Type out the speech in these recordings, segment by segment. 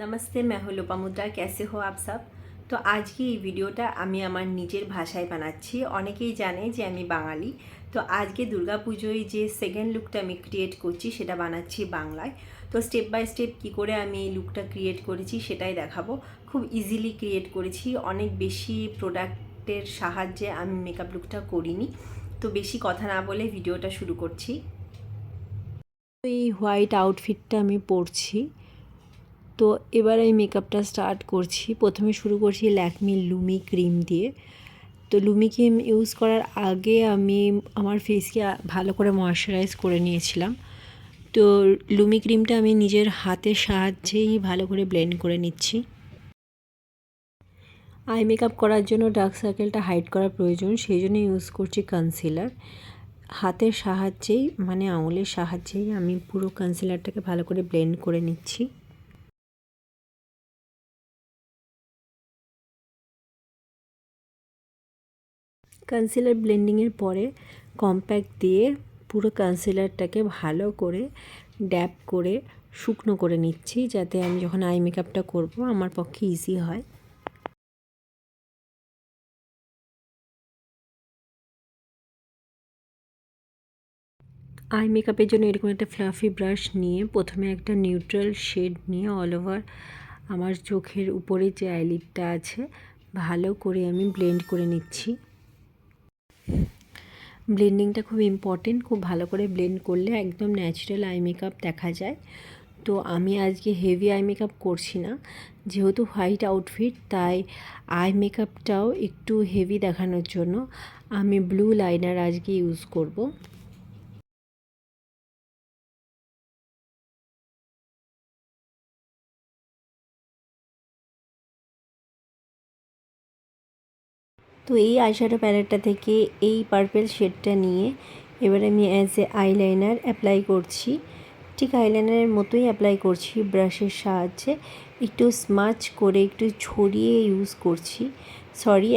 नमस्ते, मैं हूँ लोपामुद्रा। कैसे हो आप सब? তো আজকে এই ভিডিওটা আমি আমার নিজের ভাষায় বানাচ্ছি। অনেকেই জানে যে আমি বাঙালি। তো আজকে দুর্গাপুজোয় যে সেকেন্ড লুকটা আমি ক্রিয়েট করছি সেটা বানাচ্ছি বাংলায়। তো স্টেপ বাই স্টেপ কী করে আমি এই লুকটা ক্রিয়েট করেছি সেটাই দেখাবো। খুব ইজিলি ক্রিয়েট করেছি, অনেক বেশি প্রোডাক্টের সাহায্যে আমি মেকআপ লুকটা করিনি। তো বেশি কথা না বলে ভিডিওটা শুরু করছি। এই হোয়াইট আউটফিটটা আমি পরছি। তো এবার আমি মেকআপটা স্টার্ট করছি। প্রথমে শুরু করছি ল্যাকমি লুমি ক্রিম দিয়ে। তো লুমি ক্রিম ইউজ করার আগে আমি আমার ফেসকে ভালো করে ময়শ্চারাইজ করে নিয়েছিলাম। তো লুমি ক্রিমটা আমি নিজের হাতের সাহায্যেই ভালো করে ব্লেন্ড করে নিচ্ছি। আই মেকআপ করার জন্য ডার্ক সার্কেলটা হাইড করা প্রয়োজন, সেই জন্য ইউজ করছি কনসিলার। হাতের সাহায্যেই মানে আঙুলের সাহায্যেই আমি পুরো কনসিলারটাকে ভালো করে ব্লেন্ড করে নিচ্ছি। কনসিলার ব্লেন্ডিংয়ের পরে কম্প্যাক্ট দিয়ে পুরো কনসিলারটাকে ভালো করে ড্যাব করে শুকনো করে নিচ্ছি, যাতে আমি যখন আই মেকআপটা করব আমার পক্ষে ইজি হয়। আই মেকআপের জন্য এরকম একটা ফ্লাফি ব্রাশ নিয়ে প্রথমে একটা নিউট্রাল শেড নিয়ে অল ওভার আমার চোখের উপরে যে আইলিডটা আছে ভালো করে আমি ব্লেন্ড করে নিচ্ছি। ব্লেন্ডিংটা খুব ইম্পর্টেন্ট, খুব ভালো করে ব্লেন্ড করলে একদম ন্যাচারাল আই মেকআপ দেখা যায়। তো আমি আজকে হেভি আই মেকআপ করছি না, যেহেতু হোয়াইট আউটফিট তাই আই মেকআপটাও একটু হেভি দেখানোর জন্য আমি ব্লু লাইনার আজকে ইউজ করব। তো এই আইশ্যাডো প্যালেটটা থেকে এই পার্পল শেডটা নিয়ে এবার আমি অ্যাজ এ আইলাইনার অ্যাপ্লাই করছি। ঠিক আইলাইনারের মতোই অ্যাপ্লাই করছি, ব্রাশের সাহায্যে একটু স্মাচ করে একটু ছড়িয়ে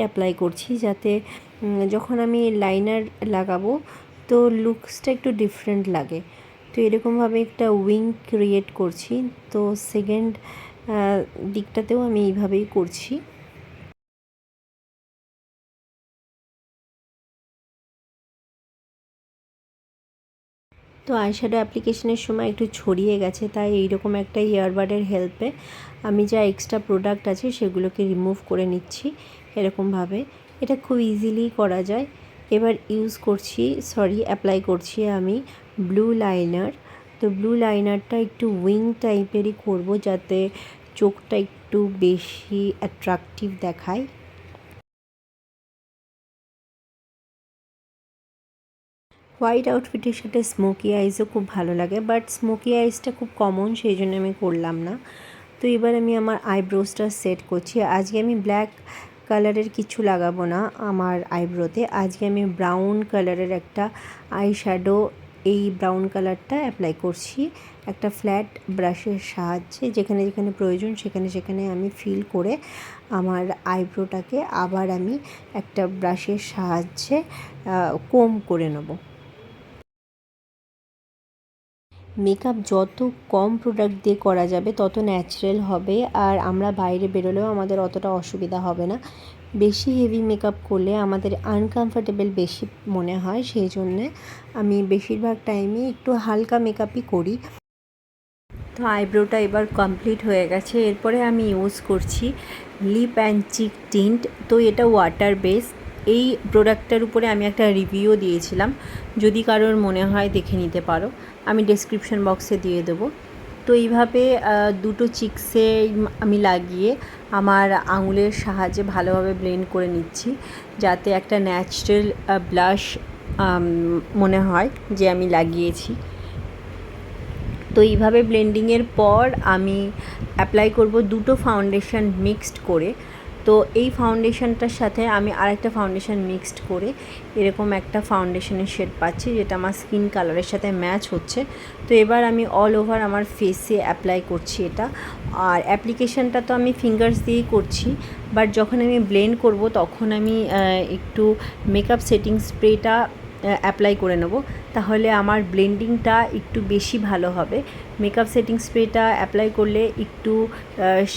অ্যাপ্লাই করছি, যাতে যখন আমি লাইনার লাগাবো তো লুকসটা একটু ডিফারেন্ট লাগে। তো এরকমভাবে একটা উইং ক্রিয়েট করছি। তো সেকেন্ড দিকটাতেও আমি এইভাবেই করছি। তো আইশ্যাডো অ্যাপ্লিকেশনের সময় একটু ছড়িয়ে গেছে, তাই এইরকম একটা ইয়ারবাডের হেল্পে আমি যা এক্সট্রা প্রোডাক্ট আছে সেগুলোকে রিমুভ করে নিচ্ছি এরকমভাবে। এটা খুব ইজিলি করা যায়। এবার অ্যাপ্লাই করছি আমি ব্লু লাইনার। তো ব্লু লাইনারটা একটু উইং টাইপেরই করব, যাতে চোখটা একটু বেশি অ্যাট্রাকটিভ দেখায়। হোয়াইট আউটফিটের সাথে স্মোকি আইসও খুব ভালো লাগে, বাট স্মোকি আইসটা খুব কমন, সেই জন্য আমি করলাম না। তো এবার আমি আমার আইব্রোসটা সেট করছি। আজকে আমি ব্ল্যাক কালারের কিছু লাগাবো না আমার আইব্রোতে। আজকে আমি ব্রাউন কালারের একটা আই শ্যাডো, এই ব্রাউন কালারটা অ্যাপ্লাই করছি একটা ফ্ল্যাট ব্রাশের সাহায্যে। যেখানে যেখানে প্রয়োজন সেখানে সেখানে আমি ফিল করে আমার আইব্রোটাকে আবার আমি একটা ব্রাশের সাহায্যে কোম করে নেব। মেকআপ যত কম প্রোডাক্ট দিয়ে করা যাবে তত ন্যাচারাল হবে, আর আমরা বাইরে বেরোলেও আমাদের অতটা অসুবিধা হবে না। বেশি হেভি মেকআপ করলে আমাদের আনকমফর্টেবল বেশি মনে হয়, সেই জন্যে আমি বেশিরভাগ টাইমে একটু হালকা মেকআপই করি। তো আইব্রোটা এবার কমপ্লিট হয়ে গেছে। এরপরে আমি ইউজ করছি লিপ অ্যান্ড চিক টিন্ট। তো এটা ওয়াটার বেস। এই প্রোডাক্টটার উপরে আমি একটা রিভিউ দিয়েছিলাম, যদি কারোর মনে হয় দেখে নিতে পারো, আমি ডেসক্রিপশন বক্সে দিয়ে দেবো। তো এইভাবে দুটো চিক্সে আমি লাগিয়ে আমার আঙুলের সাহায্যে ভালোভাবে ব্লেন্ড করে নিচ্ছি, যাতে একটা ন্যাচারাল ব্লাশ মনে হয় যে আমি লাগিয়েছি। তো এইভাবে ব্লেন্ডিংয়ের পর আমি অ্যাপ্লাই করব দুটো ফাউন্ডেশন মিক্সড করে। তো এই ফাউন্ডেশনটার সাথে আমি আরেকটা ফাউন্ডেশন মিক্সড করে এরকম একটা ফাউন্ডেশনের শেড পাচ্ছি, যেটা আমার স্কিন কালারের সাথে ম্যাচ হচ্ছে। তো এবার আমি অল ওভার আমার ফেসে অ্যাপ্লাই করছি এটা। আর অ্যাপ্লিকেশনটা তো আমি ফিঙ্গার্স দিয়েই করছি, বাট যখন আমি ব্লেন্ড করব তখন আমি একটু মেকআপ সেটিং স্প্রেটা অ্যাপ্লাই করে নেব, তাহলে আমার ব্লেন্ডিংটা একটু বেশি ভালো হবে। মেকআপ সেটিং স্প্রেটা অ্যাপ্লাই করলে একটু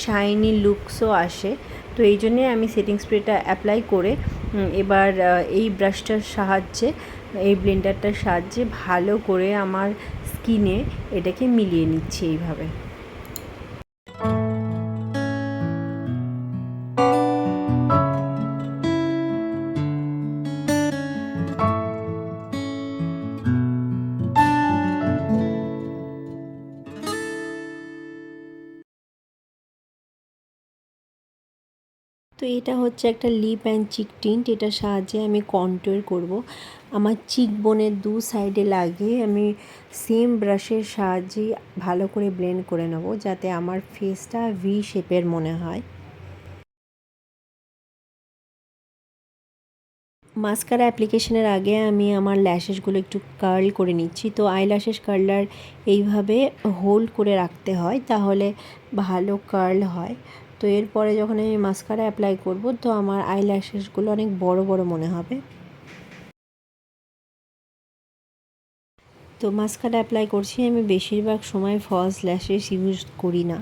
শাইনি লুকসও আসে, তো এই জন্যে আমি সেটিং স্প্রেটা অ্যাপ্লাই করে এবার এই ব্রাশটার সাহায্যে, এই ব্লেন্ডারটার সাহায্যে ভালো করে আমার স্কিনে এটাকে মিলিয়ে নিচ্ছি এইভাবে। তো এটা হচ্ছে একটা লিপ অ্যান্ড চিক টিন্ট, এটার সাহায্যে আমি কন্ট্যুর করব। আমার চিক বোনের দু সাইডে লাগিয়ে আমি সেম ব্রাশের সাহায্যে ভালো করে ব্লেন্ড করে নেব, যাতে আমার ফেসটা ভি শেপের মনে হয়। মাস্কারা অ্যাপ্লিকেশনের আগে আমি আমার ল্যাশেসগুলো একটু কার্ল করে নিচ্ছি। তো আইল্যাশেস কার্লার এইভাবে হোল্ড করে রাখতে হয়, তাহলে ভালো কার্ল হয়। তো এরপরে যখন আমি মাস্কারা অ্যাপ্লাই করব, তো আমার আইল্যাশেসগুলো অনেক বড় বড় মনে হবে। তো মাস্কারা অ্যাপ্লাই করছি, আমি বেশিরভাগ সময় ফলস ল্যাশেস ইউজ করি না,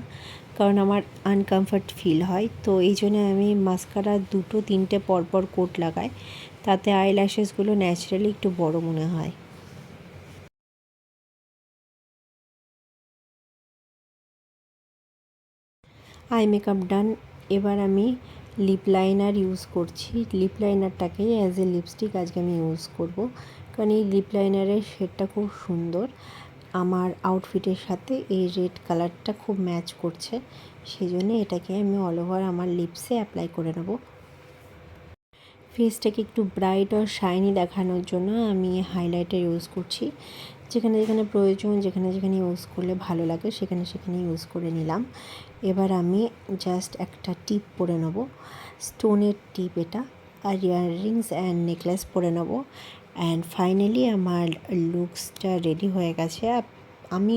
কারণ আমার আনকমফর্ট ফিল হয়। তো এই জন্য আমি মাস্কারা 2-3টে পরপর কোট লাগাই, তাতে আইল্যাশেসগুলো ন্যাচারালি একটু বড় মনে হয়। আই মেকআপ ডান। এবার আমি লিপ লাইনার ইউজ করছি। লিপ লাইনারটাকে অ্যাজ এ লিপস্টিক আজকে আমি ইউজ করব, কারণ এই লিপ লাইনারের শেডটা খুব সুন্দর। আমার আউটফিটের সাথে এই রেড কালারটা খুব ম্যাচ করছে, সেই জন্য এটাকে আমি অল ওভার আমার লিপসে অ্যাপ্লাই করে নেব। ফেসটাকে একটু ব্রাইট আর শাইনি দেখানোর জন্য আমি হাইলাইটার ইউজ করছি। যেখানে যেখানে প্রয়োজন, যেখানে যেখানে ইউজ করলে ভালো লাগে, সেখানে সেখানে ইউজ করে নিলাম। এবার আমি জাস্ট একটা টিপ পরে নেব, স্টোনের টিপ এটা, আর ইয়াররিংস অ্যান্ড নেকলেস পরে নেব। অ্যান্ড ফাইনালি আমার লুকসটা রেডি হয়ে গেছে। আমি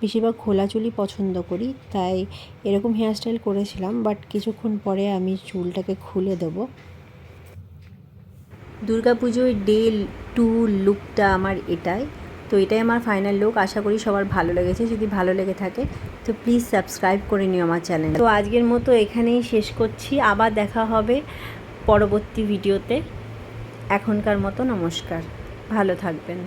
বেশিরভাগ খোলা চুলই পছন্দ করি, তাই এরকম হেয়ারস্টাইল করেছিলাম, বাট কিছুক্ষণ পরে আমি চুলটাকে খুলে দেবো। দুর্গাপুজোর ডে 2 লুকটা আমার এটাই। তো এটাই আমার ফাইনাল লুক। আশা করি সবার ভালো লেগেছে। যদি ভালো লেগে থাকে তো প্লিজ সাবস্ক্রাইব করে নিও আমার চ্যানেল। তো আজকের মতো এখানেই শেষ করছি, আবার দেখা হবে পরবর্তী ভিডিওতে। এখনকার মতো নমস্কার, ভালো থাকবেন।